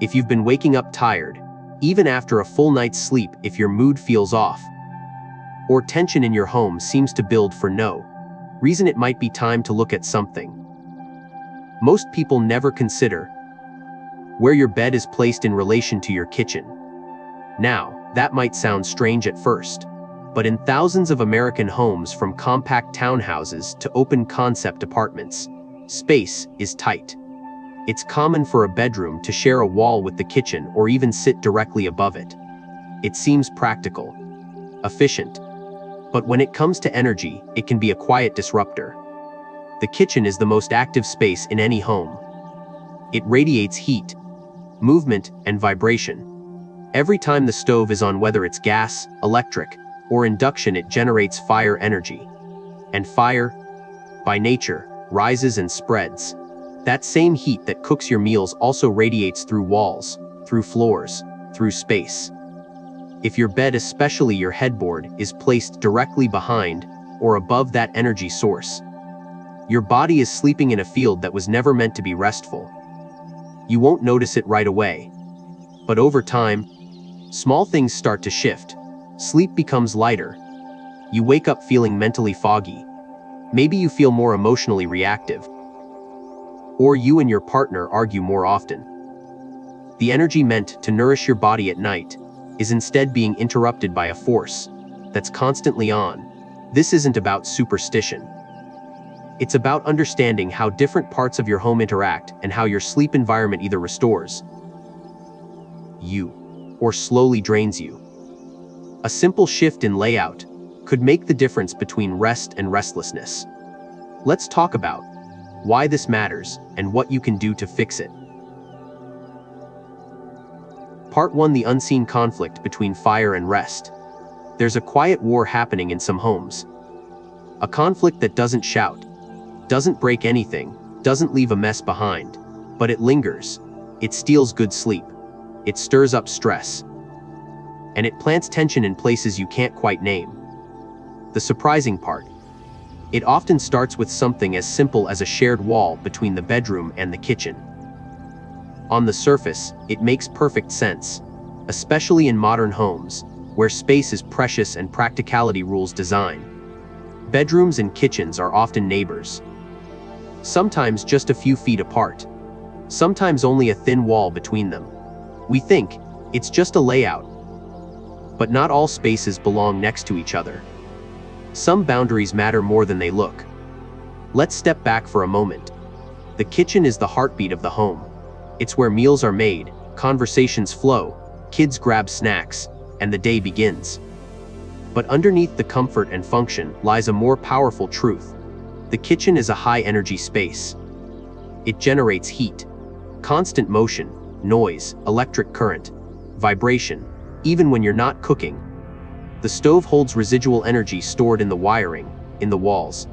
if you've been waking up tired, even after a full night's sleep if your mood feels off, or tension in your home seems to build for no reason, it might be time to look at something. Most people never consider where your bed is placed in relation to your kitchen. Now, that might sound strange at first, but in thousands of American homes, from compact townhouses to open concept apartments, space is tight. It's common for a bedroom to share a wall with the kitchen or even sit directly above it. It seems practical, efficient, but when it comes to energy, it can be a quiet disruptor. The kitchen is the most active space in any home. It radiates heat, movement, and vibration. Every time the stove is on, whether it's gas, electric, or induction, it generates fire energy. And fire, by nature, rises and spreads. That same heat that cooks your meals also radiates through walls, through floors, through space. If your bed, especially your headboard, is placed directly behind or above that energy source, your body is sleeping in a field that was never meant to be restful. You won't notice it right away, but over time, small things start to shift. Sleep becomes lighter. You wake up feeling mentally foggy. Maybe you feel more emotionally reactive. Or you and your partner argue more often. The energy meant to nourish your body at night is instead being interrupted by a force that's constantly on. This isn't about superstition. It's about understanding how different parts of your home interact and how your sleep environment either restores you or slowly drains you. A simple shift in layout could make the difference between rest and restlessness. Let's talk about why this matters and what you can do to fix it. Part 1: The unseen conflict between fire and rest. There's a quiet war happening in some homes. A conflict that doesn't shout, doesn't break anything, doesn't leave a mess behind, but it lingers. It steals good sleep. It stirs up stress. And it plants tension in places you can't quite name. The surprising part: it often starts with something as simple as a shared wall between the bedroom and the kitchen. On the surface, it makes perfect sense, especially in modern homes, where space is precious and practicality rules design. Bedrooms and kitchens are often neighbors. Sometimes just a few feet apart. Sometimes only a thin wall between them. We think it's just a layout. But not all spaces belong next to each other. Some boundaries matter more than they look. Let's step back for a moment. The kitchen is the heartbeat of the home. It's where meals are made, conversations flow, kids grab snacks, and the day begins. But underneath the comfort and function lies a more powerful truth. The kitchen is a high-energy space. It generates heat, constant motion, noise, electric current, vibration, even when you're not cooking. The stove holds residual energy stored in the wiring, in the walls,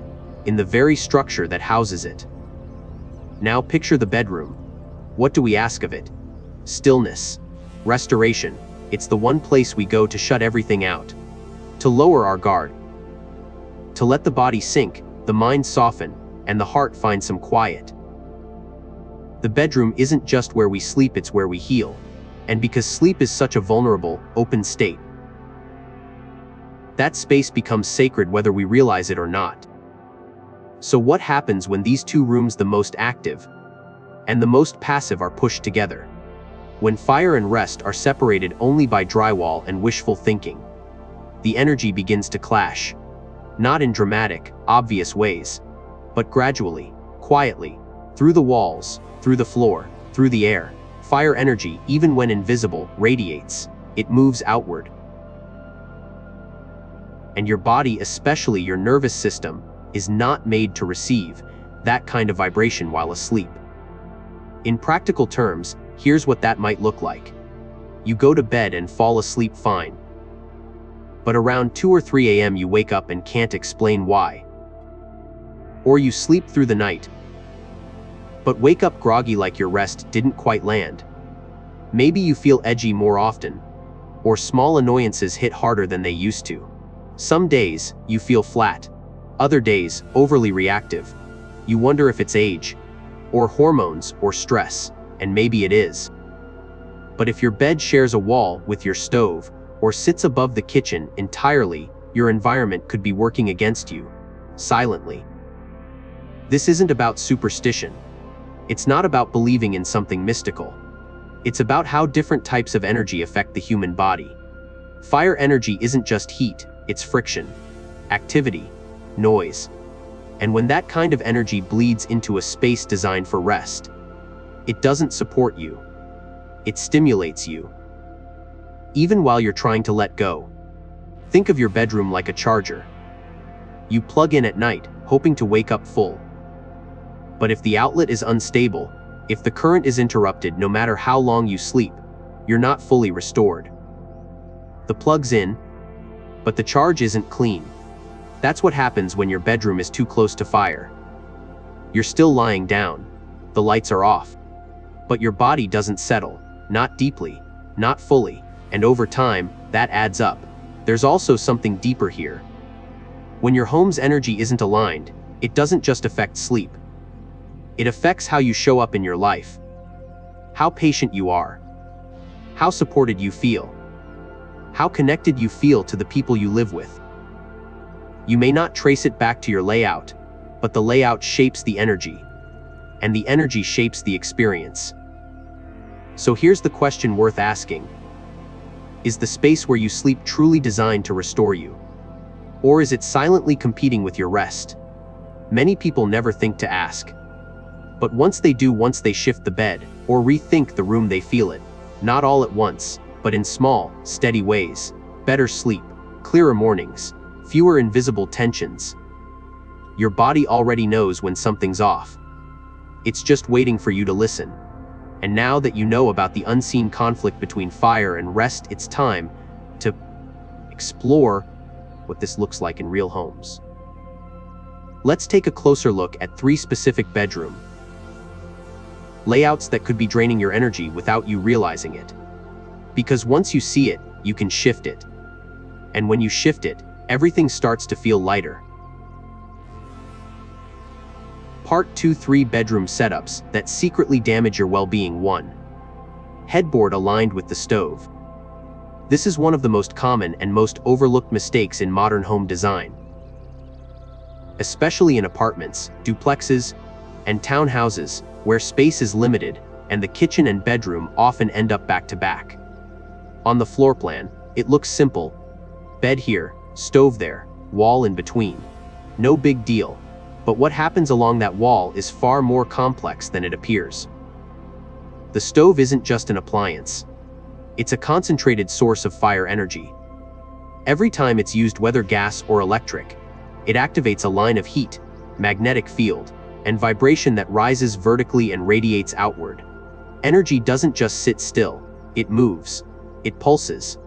in the very structure that houses it. Now picture the bedroom. What do we ask of it? Stillness, restoration. It's the one place we go to shut everything out, to lower our guard, to let the body sink, the mind soften, and the heart find some quiet. The bedroom isn't just where we sleep, it's where we heal. And because sleep is such a vulnerable, open state, that space becomes sacred whether we realize it or not. So what happens when these two rooms, the most active and the most passive, are pushed together? When fire and rest are separated only by drywall and wishful thinking, the energy begins to clash. Not in dramatic, obvious ways, but gradually, quietly, through the walls, through the floor, through the air. Fire energy, even when invisible, radiates. It moves outward. And your body, especially your nervous system, is not made to receive that kind of vibration while asleep. In practical terms, here's what that might look like. You go to bed and fall asleep fine. But around 2 or 3 a.m. you wake up and can't explain why. Or you sleep through the night, but wake up groggy like your rest didn't quite land. Maybe you feel edgy more often, or small annoyances hit harder than they used to. Some days, you feel flat. Other days, overly reactive. You wonder if it's age, or hormones, or stress, and maybe it is. But if your bed shares a wall with your stove or sits above the kitchen entirely, your environment could be working against you, silently. This isn't about superstition. It's not about believing in something mystical. It's about how different types of energy affect the human body. Fire energy isn't just heat, it's friction, activity, noise. And when that kind of energy bleeds into a space designed for rest, it doesn't support you. It stimulates you. Even while you're trying to let go. Think of your bedroom like a charger. You plug in at night, hoping to wake up full. But if the outlet is unstable, if the current is interrupted no matter how long you sleep, you're not fully restored. The plug's in, but the charge isn't clean. That's what happens when your bedroom is too close to fire. You're still lying down, the lights are off, but your body doesn't settle, not deeply, not fully, and over time, that adds up. There's also something deeper here. When your home's energy isn't aligned, it doesn't just affect sleep. It affects how you show up in your life, how patient you are, how supported you feel, how connected you feel to the people you live with. You may not trace it back to your layout, but the layout shapes the energy, and the energy shapes the experience. So here's the question worth asking. Is the space where you sleep truly designed to restore you? Or is it silently competing with your rest? Many people never think to ask. But once they do, once they shift the bed, or rethink the room, they feel it. Not all at once, but in small, steady ways. Better sleep, clearer mornings, fewer invisible tensions. Your body already knows when something's off. It's just waiting for you to listen. And now that you know about the unseen conflict between fire and rest, it's time to explore what this looks like in real homes. Let's take a closer look at 3 specific bedroom layouts that could be draining your energy without you realizing it. Because once you see it, you can shift it. And when you shift it, everything starts to feel lighter. Part 2: 3 bedroom setups that secretly damage your well-being. 1. Headboard aligned with the stove. This is one of the most common and most overlooked mistakes in modern home design. Especially in apartments, duplexes, and townhouses, where space is limited, and the kitchen and bedroom often end up back to back. On the floor plan, it looks simple. Bed here, stove there, wall in between. No big deal. But what happens along that wall is far more complex than it appears. The stove isn't just an appliance. It's a concentrated source of fire energy. Every time it's used, whether gas or electric, it activates a line of heat, magnetic field, and vibration that rises vertically and radiates outward. Energy doesn't just sit still, it moves, it pulses.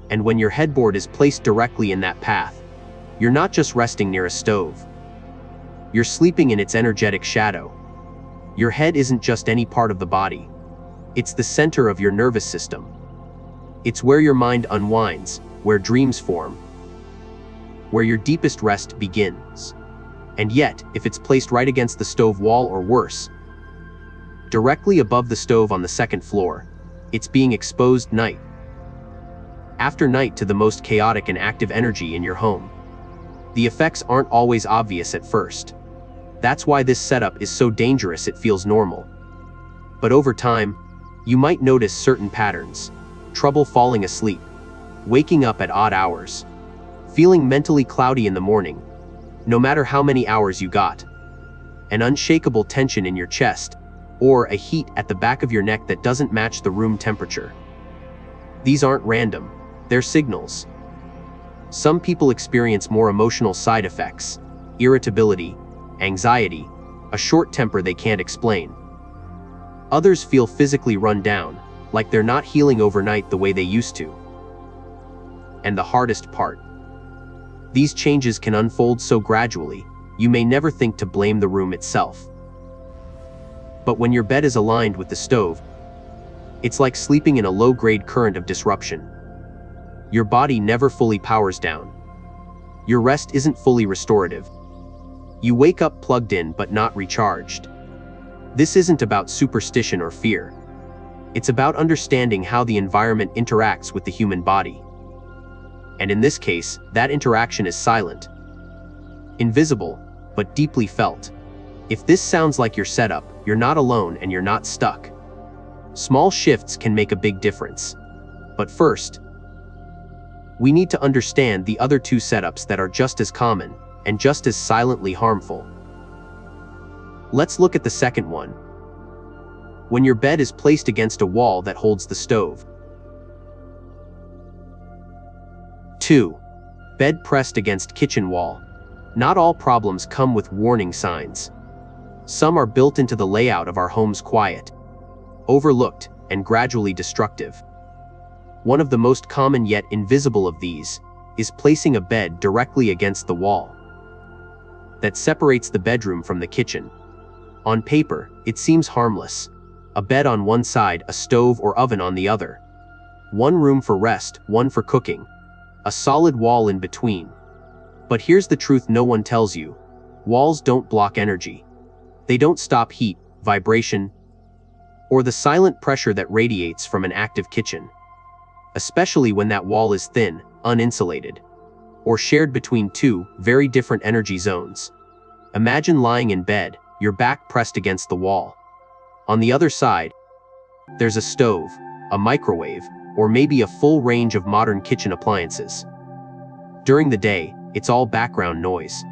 And when your headboard is placed directly in that path, you're not just resting near a stove. You're sleeping in its energetic shadow. Your head isn't just any part of the body. It's the center of your nervous system. It's where your mind unwinds, where dreams form, where your deepest rest begins. And yet, if it's placed right against the stove wall, or worse, directly above the stove on the second floor, it's being exposed night after night to the most chaotic and active energy in your home. The effects aren't always obvious at first. That's why this setup is so dangerous. It feels normal. But over time, you might notice certain patterns: trouble falling asleep, waking up at odd hours, feeling mentally cloudy in the morning, no matter how many hours you got, an unshakable tension in your chest, or a heat at the back of your neck that doesn't match the room temperature. These aren't random, they're signals. Some people experience more emotional side effects: irritability, anxiety, a short temper they can't explain. Others feel physically run down, like they're not healing overnight the way they used to. And the hardest part: these changes can unfold so gradually, you may never think to blame the room itself. But when your bed is aligned with the stove, it's like sleeping in a low-grade current of disruption. Your body never fully powers down. Your rest isn't fully restorative. You wake up plugged in but not recharged. This isn't about superstition or fear. It's about understanding how the environment interacts with the human body. And in this case, that interaction is silent, invisible, but deeply felt. If this sounds like your setup, you're not alone and you're not stuck. Small shifts can make a big difference. But first, we need to understand the other two setups that are just as common and just as silently harmful. Let's look at the second one. When your bed is placed against a wall that holds the stove. 2. Bed pressed against kitchen wall. Not all problems come with warning signs. Some are built into the layout of our home's quiet, overlooked, and gradually destructive. One of the most common yet invisible of these is placing a bed directly against the wall that separates the bedroom from the kitchen. On paper, it seems harmless. A bed on one side, a stove or oven on the other. One room for rest, one for cooking. A solid wall in between. But here's the truth no one tells you. Walls don't block energy. They don't stop heat, vibration, or the silent pressure that radiates from an active kitchen. Especially when that wall is thin, uninsulated, or shared between two very different energy zones. Imagine lying in bed, your back pressed against the wall. On the other side, there's a stove, a microwave, or maybe a full range of modern kitchen appliances. During the day, it's all background noise.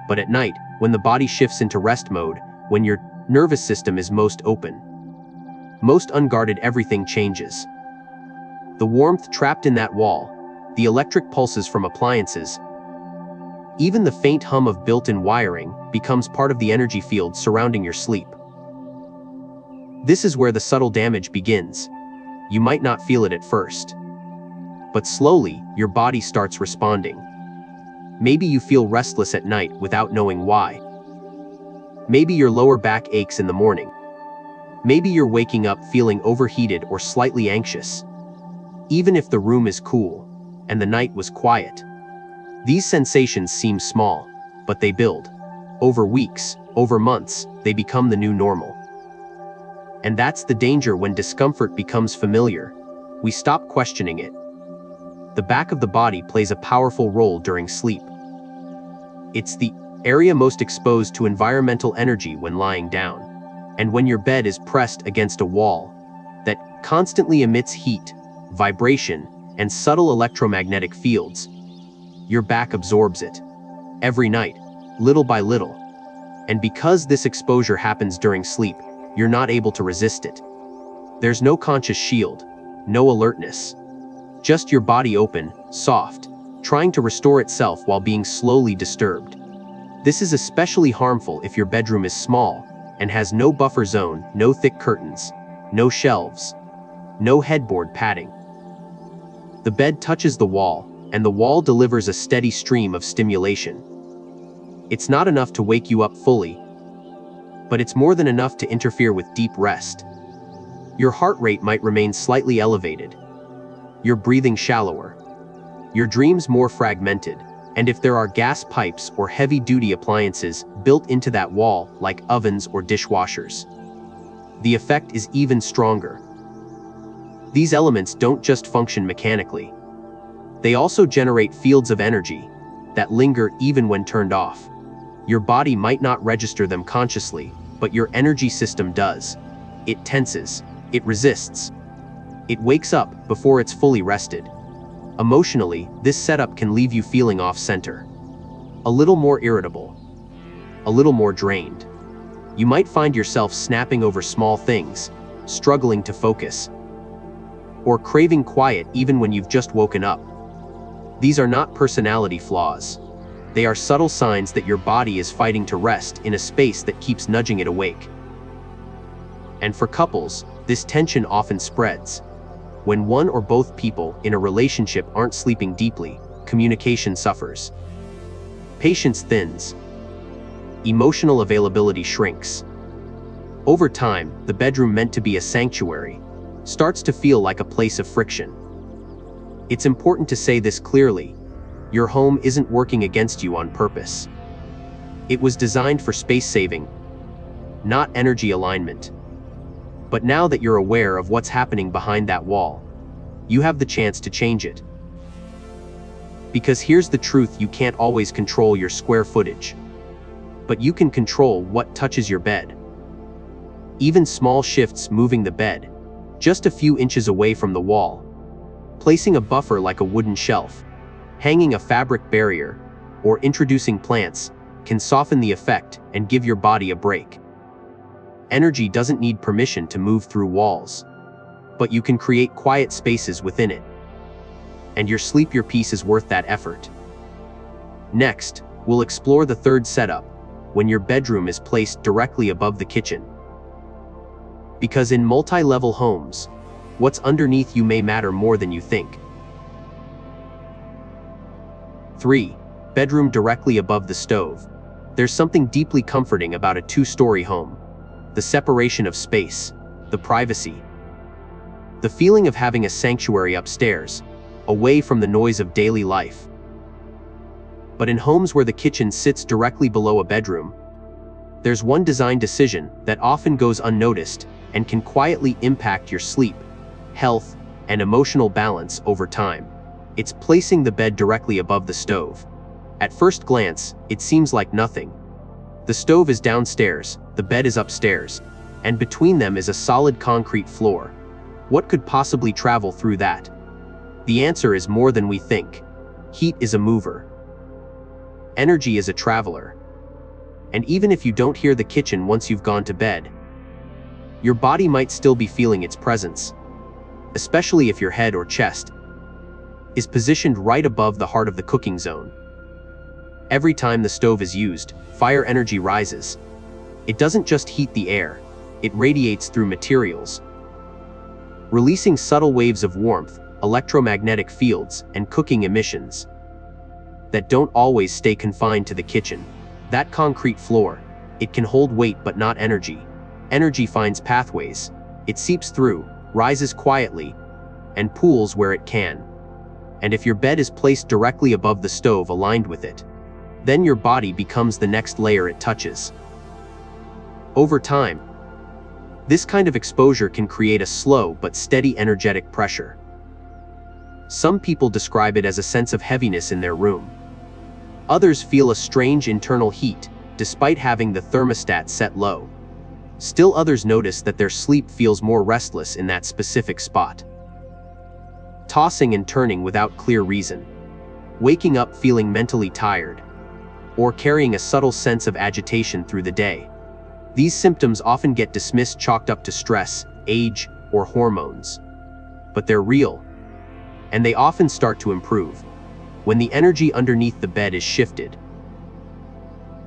But at night, when the body shifts into rest mode, when your nervous system is most open, most unguarded, everything changes. The warmth trapped in that wall, the electric pulses from appliances, even the faint hum of built-in wiring becomes part of the energy field surrounding your sleep. This is where the subtle damage begins. You might not feel it at first, but slowly, your body starts responding. Maybe you feel restless at night without knowing why. Maybe your lower back aches in the morning. Maybe you're waking up feeling overheated or slightly anxious, even if the room is cool and the night was quiet. These sensations seem small, but they build. Over weeks, over months, they become the new normal. And that's the danger when discomfort becomes familiar. We stop questioning it. The back of the body plays a powerful role during sleep. It's the area most exposed to environmental energy when lying down. And when your bed is pressed against a wall that constantly emits heat, vibration, and subtle electromagnetic fields, your back absorbs it. Every night, little by little. And because this exposure happens during sleep, you're not able to resist it. There's no conscious shield, no alertness. Just your body open, soft, trying to restore itself while being slowly disturbed. This is especially harmful if your bedroom is small and has no buffer zone, no thick curtains, no shelves, no headboard padding. The bed touches the wall, and the wall delivers a steady stream of stimulation. It's not enough to wake you up fully, but it's more than enough to interfere with deep rest. Your heart rate might remain slightly elevated, your breathing shallower, your dreams more fragmented, and if there are gas pipes or heavy-duty appliances built into that wall, like ovens or dishwashers, the effect is even stronger. These elements don't just function mechanically. They also generate fields of energy that linger even when turned off. Your body might not register them consciously, but your energy system does. It tenses, it resists, it wakes up before it's fully rested. Emotionally, this setup can leave you feeling off-center, a little more irritable, a little more drained. You might find yourself snapping over small things, struggling to focus, or craving quiet even when you've just woken up. These are not personality flaws. They are subtle signs that your body is fighting to rest in a space that keeps nudging it awake. And for couples, this tension often spreads. When one or both people in a relationship aren't sleeping deeply, communication suffers. Patience thins. Emotional availability shrinks. Over time, the bedroom meant to be a sanctuary starts to feel like a place of friction. It's important to say this clearly. Your home isn't working against you on purpose. It was designed for space saving, not energy alignment. But now that you're aware of what's happening behind that wall, you have the chance to change it. Because here's the truth: you can't always control your square footage, but you can control what touches your bed. Even small shifts, moving the bed just a few inches away from the wall, placing a buffer like a wooden shelf, hanging a fabric barrier, or introducing plants, can soften the effect and give your body a break. Energy doesn't need permission to move through walls, but you can create quiet spaces within it. And your sleep, your peace is worth that effort. Next, we'll explore the third setup, when your bedroom is placed directly above the kitchen. Because in multi-level homes, what's underneath you may matter more than you think. 3. Bedroom directly above the stove. There's something deeply comforting about a two-story home. The separation of space, the privacy, the feeling of having a sanctuary upstairs, away from the noise of daily life. But in homes where the kitchen sits directly below a bedroom, there's one design decision that often goes unnoticed and can quietly impact your sleep, health, and emotional balance over time. It's placing the bed directly above the stove. At first glance, it seems like nothing. The stove is downstairs, the bed is upstairs, and between them is a solid concrete floor. What could possibly travel through that? The answer is more than we think. Heat is a mover. Energy is a traveler. And even if you don't hear the kitchen once you've gone to bed, your body might still be feeling its presence, especially if your head or chest is positioned right above the heart of the cooking zone. Every time the stove is used, fire energy rises. It doesn't just heat the air, it radiates through materials, releasing subtle waves of warmth, electromagnetic fields, and cooking emissions that don't always stay confined to the kitchen. That concrete floor, it can hold weight but not energy. Energy finds pathways. It seeps through, rises quietly, and pools where it can. And if your bed is placed directly above the stove aligned with it, then your body becomes the next layer it touches. Over time, this kind of exposure can create a slow but steady energetic pressure. Some people describe it as a sense of heaviness in their room. Others feel a strange internal heat, despite having the thermostat set low. Still others notice that their sleep feels more restless in that specific spot. Tossing and turning without clear reason. Waking up feeling mentally tired, or carrying a subtle sense of agitation through the day. These symptoms often get dismissed, chalked up to stress, age, or hormones. But they're real, and they often start to improve when the energy underneath the bed is shifted.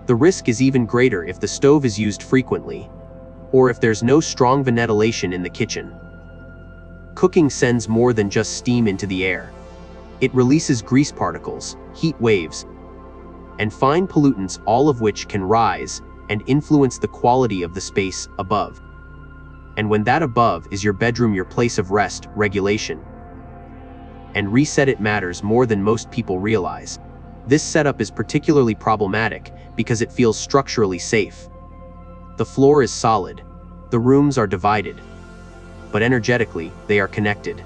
The risk is even greater if the stove is used frequently, or if there's no strong ventilation in the kitchen. Cooking sends more than just steam into the air. It releases grease particles, heat waves, and fine pollutants, all of which can rise and influence the quality of the space above. And when that above is your bedroom, your place of rest, regulation, and reset, it matters more than most people realize. This setup is particularly problematic because it feels structurally safe. The floor is solid, the rooms are divided, but energetically, they are connected.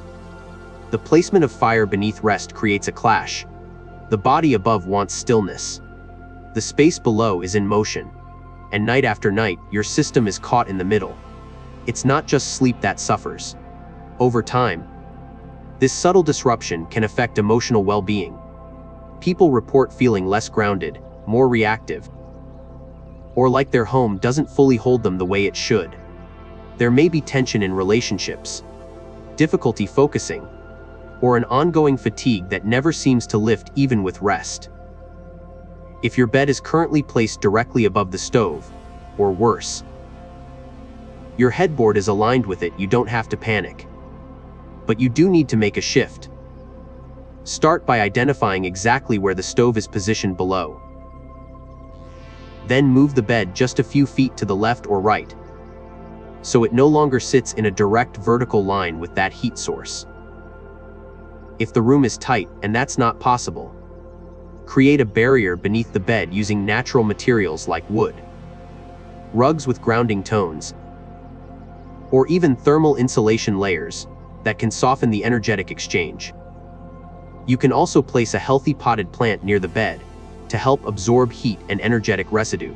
The placement of fire beneath rest creates a clash. The body above wants stillness. The space below is in motion. And night after night, your system is caught in the middle. It's not just sleep that suffers. Over time, this subtle disruption can affect emotional well-being. People report feeling less grounded, more reactive, or like their home doesn't fully hold them the way it should. There may be tension in relationships, difficulty focusing, or an ongoing fatigue that never seems to lift even with rest. If your bed is currently placed directly above the stove, or worse, your headboard is aligned with it, you don't have to panic. But you do need to make a shift. Start by identifying exactly where the stove is positioned below. Then move the bed just a few feet to the left or right, so it no longer sits in a direct vertical line with that heat source. If the room is tight and that's not possible, create a barrier beneath the bed using natural materials like wood, rugs with grounding tones, or even thermal insulation layers that can soften the energetic exchange. You can also place a healthy potted plant near the bed to help absorb heat and energetic residue.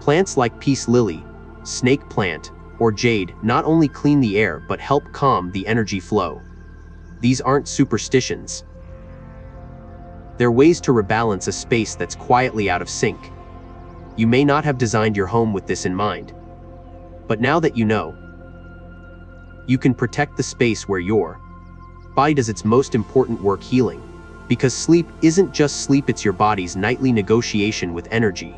Plants like peace lily, snake plant, or jade not only clean the air but help calm the energy flow. These aren't superstitions. They're ways to rebalance a space that's quietly out of sync. You may not have designed your home with this in mind, but now that you know, you can protect the space where your body does its most important work, healing. Because sleep isn't just sleep, it's your body's nightly negotiation with energy.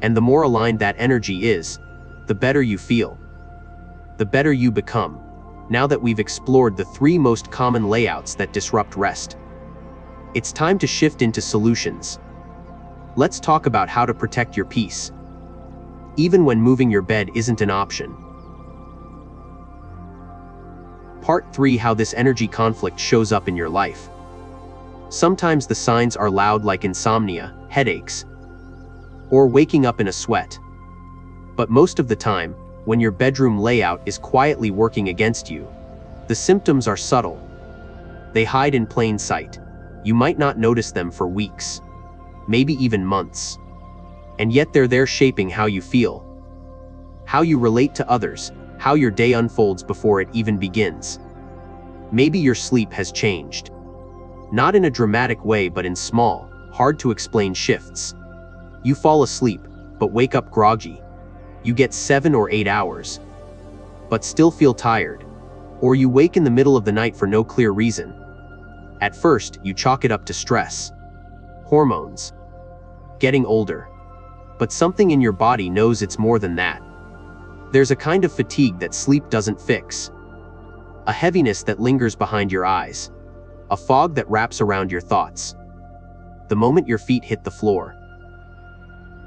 And the more aligned that energy is, the better you feel, the better you become. Now that we've explored the 3 most common layouts that disrupt rest, it's time to shift into solutions. Let's talk about how to protect your peace, even when moving your bed isn't an option. Part 3: How this energy conflict shows up in your life. Sometimes the signs are loud, like insomnia, headaches, or waking up in a sweat. But most of the time, when your bedroom layout is quietly working against you, the symptoms are subtle. They hide in plain sight. You might not notice them for weeks, maybe even months. And yet they're there, shaping how you feel, how you relate to others, how your day unfolds before it even begins. Maybe your sleep has changed. Not in a dramatic way, but in small, hard-to-explain shifts. You fall asleep, but wake up groggy. You get 7 or 8 hours, but still feel tired. Or you wake in the middle of the night for no clear reason. At first, you chalk it up to stress, hormones, getting older. But something in your body knows it's more than that. There's a kind of fatigue that sleep doesn't fix. A heaviness that lingers behind your eyes. A fog that wraps around your thoughts the moment your feet hit the floor.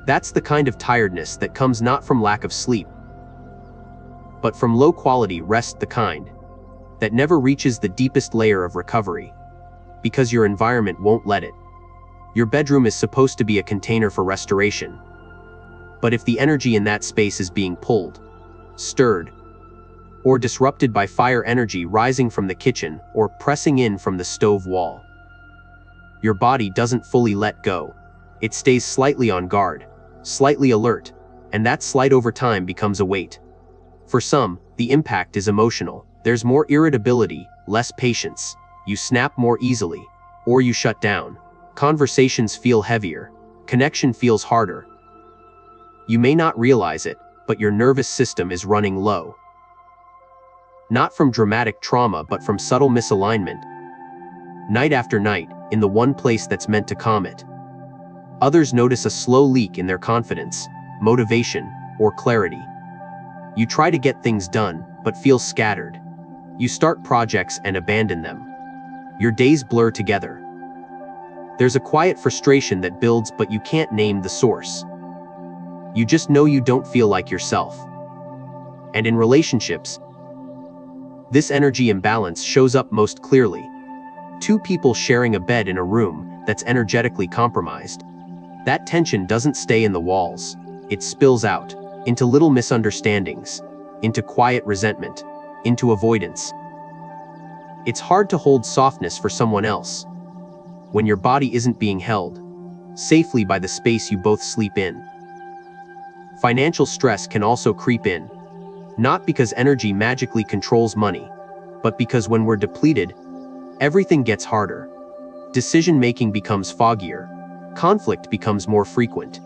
That's the kind of tiredness that comes not from lack of sleep, but from low-quality rest, the kind that never reaches the deepest layer of recovery, because your environment won't let it. Your bedroom is supposed to be a container for restoration. But if the energy in that space is being pulled, stirred, or disrupted by fire energy rising from the kitchen or pressing in from the stove wall, your body doesn't fully let go. It stays slightly on guard, slightly alert, and that slight over time becomes a weight. For some, the impact is emotional. There's more irritability, less patience. You snap more easily, or you shut down. Conversations feel heavier. Connection feels harder. You may not realize it, but your nervous system is running low. Not from dramatic trauma, but from subtle misalignment. Night after night, in the one place that's meant to calm it. Others notice a slow leak in their confidence, motivation, or clarity. You try to get things done, but feel scattered. You start projects and abandon them. Your days blur together. There's a quiet frustration that builds, but you can't name the source. You just know you don't feel like yourself. And in relationships, this energy imbalance shows up most clearly. 2 people sharing a bed in a room that's energetically compromised. That tension doesn't stay in the walls. It spills out into little misunderstandings, into quiet resentment, into avoidance. It's hard to hold softness for someone else when your body isn't being held safely by the space you both sleep in. Financial stress can also creep in, not because energy magically controls money, but because when we're depleted, everything gets harder. Decision-making becomes foggier. Conflict becomes more frequent.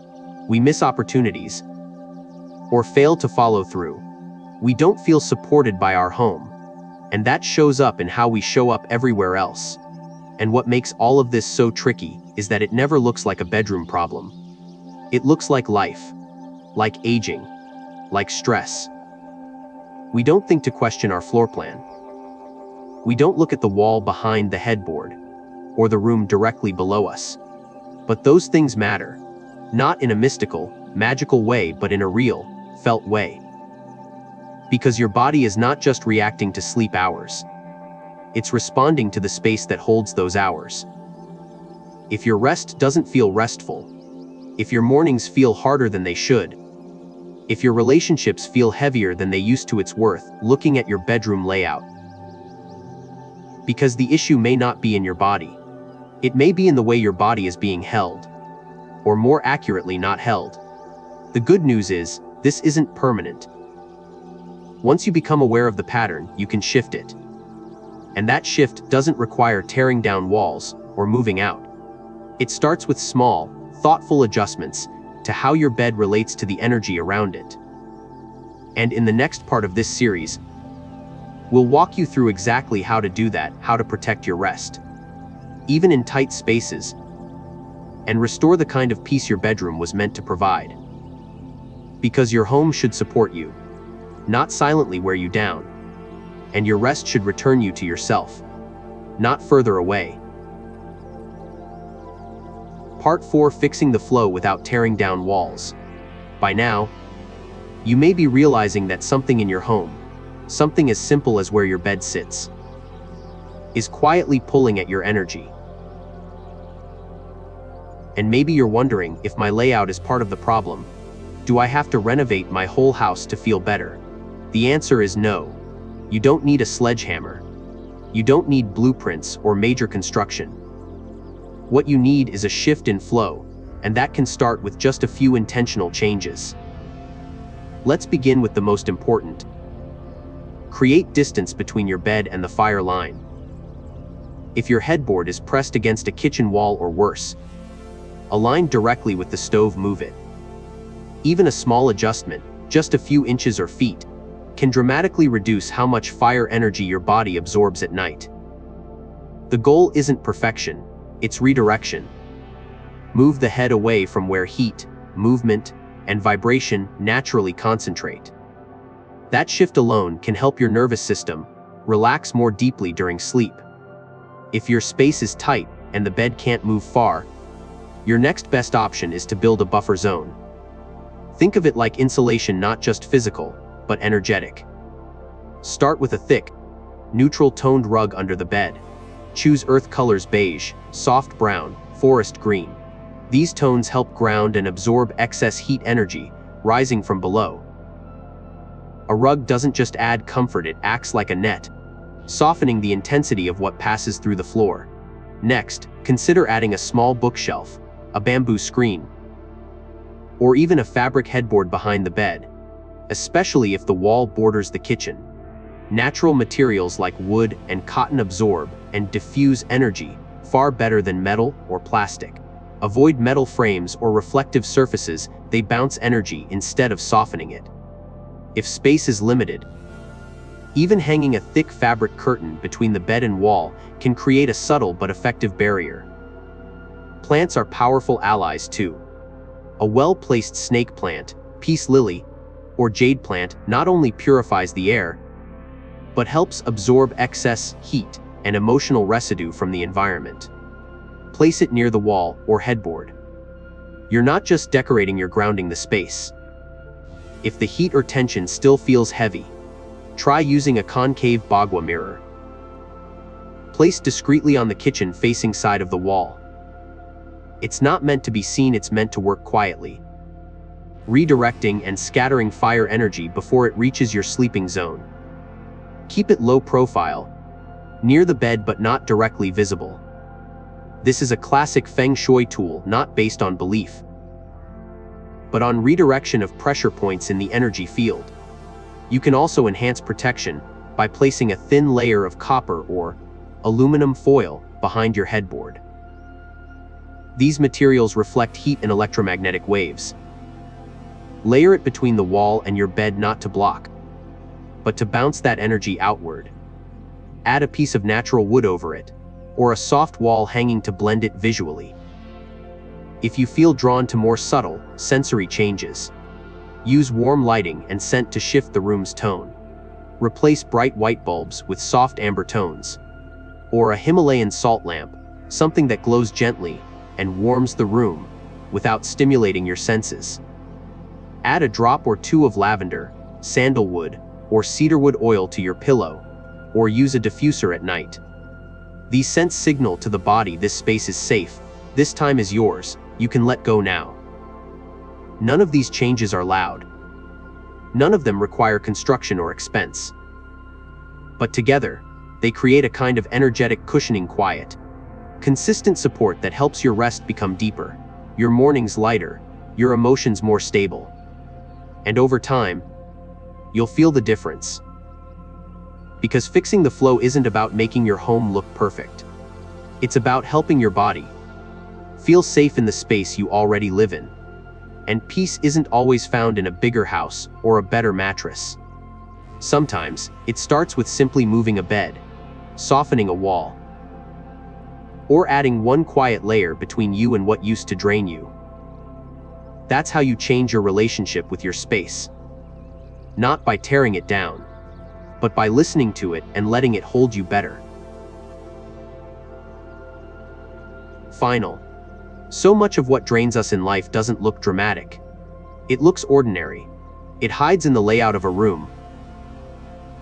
We miss opportunities or fail to follow through. We don't feel supported by our home, and that shows up in how we show up everywhere else. And what makes all of this so tricky is that it never looks like a bedroom problem. It looks like life, like aging, like stress. We don't think to question our floor plan. We don't look at the wall behind the headboard or the room directly below us. But those things matter, not in a mystical, magical way, but in a real, felt way. Because your body is not just reacting to sleep hours. It's responding to the space that holds those hours. If your rest doesn't feel restful, if your mornings feel harder than they should, If your relationships feel heavier than they used to, it's worth looking at your bedroom layout. Because the issue may not be in your body. It may be in the way your body is being held. Or more accurately, not held. The good news is, this isn't permanent. Once you become aware of the pattern, you can shift it. And that shift doesn't require tearing down walls or moving out. It starts with small, thoughtful adjustments to how your bed relates to the energy around it. And in the next part of this series, we'll walk you through exactly how to do that, how to protect your rest, even in tight spaces, and restore the kind of peace your bedroom was meant to provide. Because your home should support you, not silently wear you down, and your rest should return you to yourself, not further away. Part 4: Fixing the flow without tearing down walls. By now, you may be realizing that something in your home, something as simple as where your bed sits, is quietly pulling at your energy. And maybe you're wondering, if my layout is part of the problem, do I have to renovate my whole house to feel better? The answer is no. You don't need a sledgehammer. You don't need blueprints or major construction. What you need is a shift in flow, and that can start with just a few intentional changes. Let's begin with the most important. Create distance between your bed and the fire line. If your headboard is pressed against a kitchen wall or worse, align directly with the stove, move it. Even a small adjustment, just a few inches or feet, can dramatically reduce how much fire energy your body absorbs at night. The goal isn't perfection, it's redirection. Move the head away from where heat, movement, and vibration naturally concentrate. That shift alone can help your nervous system relax more deeply during sleep. If your space is tight and the bed can't move far, your next best option is to build a buffer zone. Think of it like insulation, not just physical, but energetic. Start with a thick, neutral-toned rug under the bed. Choose earth colors: beige, soft brown, forest green. These tones help ground and absorb excess heat energy rising from below. A rug doesn't just add comfort, it acts like a net, softening the intensity of what passes through the floor. Next, consider adding a small bookshelf, a bamboo screen, or even a fabric headboard behind the bed, especially if the wall borders the kitchen. Natural materials like wood and cotton absorb and diffuse energy far better than metal or plastic. Avoid metal frames or reflective surfaces, they bounce energy instead of softening it. If space is limited, even hanging a thick fabric curtain between the bed and wall can create a subtle but effective barrier. Plants are powerful allies too. A well-placed snake plant, peace lily, or jade plant not only purifies the air, but helps absorb excess heat and emotional residue from the environment. Place it near the wall or headboard. You're not just decorating, you're grounding the space. If the heat or tension still feels heavy, try using a concave bagua mirror. Placed discreetly on the kitchen-facing side of the wall. It's not meant to be seen, it's meant to work quietly, redirecting and scattering fire energy before it reaches your sleeping zone. Keep it low profile, near the bed but not directly visible. This is a classic Feng Shui tool, not based on belief, but on redirection of pressure points in the energy field. You can also enhance protection by placing a thin layer of copper or aluminum foil behind your headboard. These materials reflect heat and electromagnetic waves. Layer it between the wall and your bed, not to block, but to bounce that energy outward. Add a piece of natural wood over it, or a soft wall hanging to blend it visually. If you feel drawn to more subtle, sensory changes, use warm lighting and scent to shift the room's tone. Replace bright white bulbs with soft amber tones, or a Himalayan salt lamp, something that glows gently and warms the room without stimulating your senses. Add a drop or two of lavender, sandalwood, or cedarwood oil to your pillow, or use a diffuser at night. These scents signal to the body this space is safe, this time is yours, you can let go now. None of these changes are loud. None of them require construction or expense. But together, they create a kind of energetic cushioning quiet. Consistent support that helps your rest become deeper, your mornings lighter, your emotions more stable. And over time, you'll feel the difference. Because fixing the flow isn't about making your home look perfect. It's about helping your body feel safe in the space you already live in. And peace isn't always found in a bigger house or a better mattress. Sometimes, it starts with simply moving a bed, softening a wall, or adding one quiet layer between you and what used to drain you. That's how you change your relationship with your space. Not by tearing it down, but by listening to it and letting it hold you better. Final. So much of what drains us in life doesn't look dramatic. It looks ordinary. It hides in the layout of a room,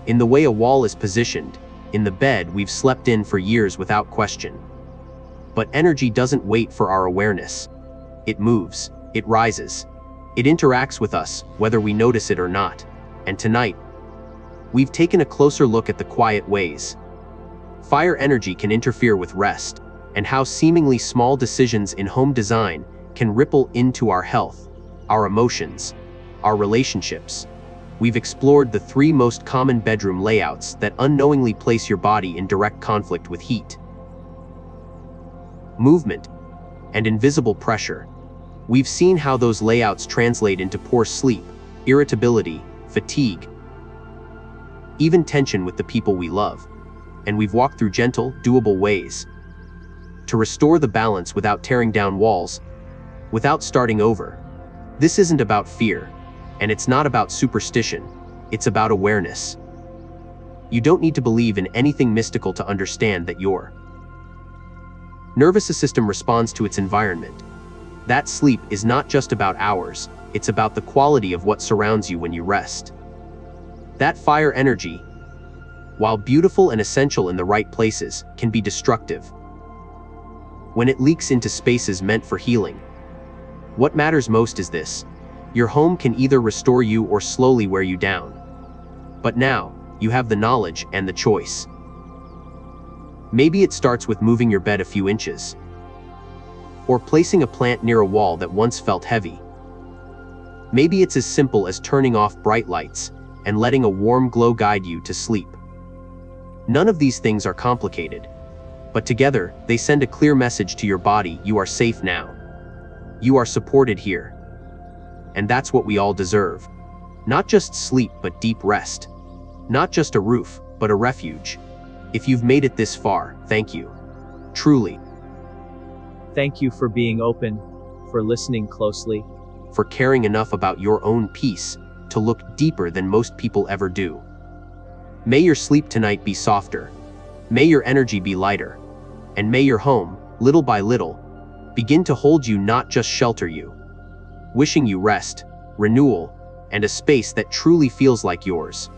in the way a wall is positioned, in the bed we've slept in for years without question. But energy doesn't wait for our awareness. It moves, it rises, it interacts with us, whether we notice it or not. And tonight, we've taken a closer look at the quiet ways fire energy can interfere with rest, and how seemingly small decisions in home design can ripple into our health, our emotions, our relationships. We've explored the 3 most common bedroom layouts that unknowingly place your body in direct conflict with heat, movement, and invisible pressure. We've seen how those layouts translate into poor sleep, irritability, fatigue, even tension with the people we love. And we've walked through gentle, doable ways to restore the balance without tearing down walls, without starting over. This isn't about fear, and it's not about superstition. It's about awareness. You don't need to believe in anything mystical to understand that your nervous system responds to its environment. That sleep is not just about hours, it's about the quality of what surrounds you when you rest. That fire energy, while beautiful and essential in the right places, can be destructive when it leaks into spaces meant for healing. What matters most is this: your home can either restore you or slowly wear you down. But now, you have the knowledge and the choice. Maybe it starts with moving your bed a few inches, or placing a plant near a wall that once felt heavy. Maybe it's as simple as turning off bright lights and letting a warm glow guide you to sleep. None of these things are complicated, but together, they send a clear message to your body: you are safe now. You are supported here. And that's what we all deserve. Not just sleep, but deep rest. Not just a roof, but a refuge. If you've made it this far, thank you. Truly. Thank you for being open, for listening closely, For caring enough about your own peace to look deeper than most people ever do. May your sleep tonight be softer. May your energy be lighter. And may your home, little by little, begin to hold you, not just shelter you. Wishing you rest, renewal, and a space that truly feels like yours.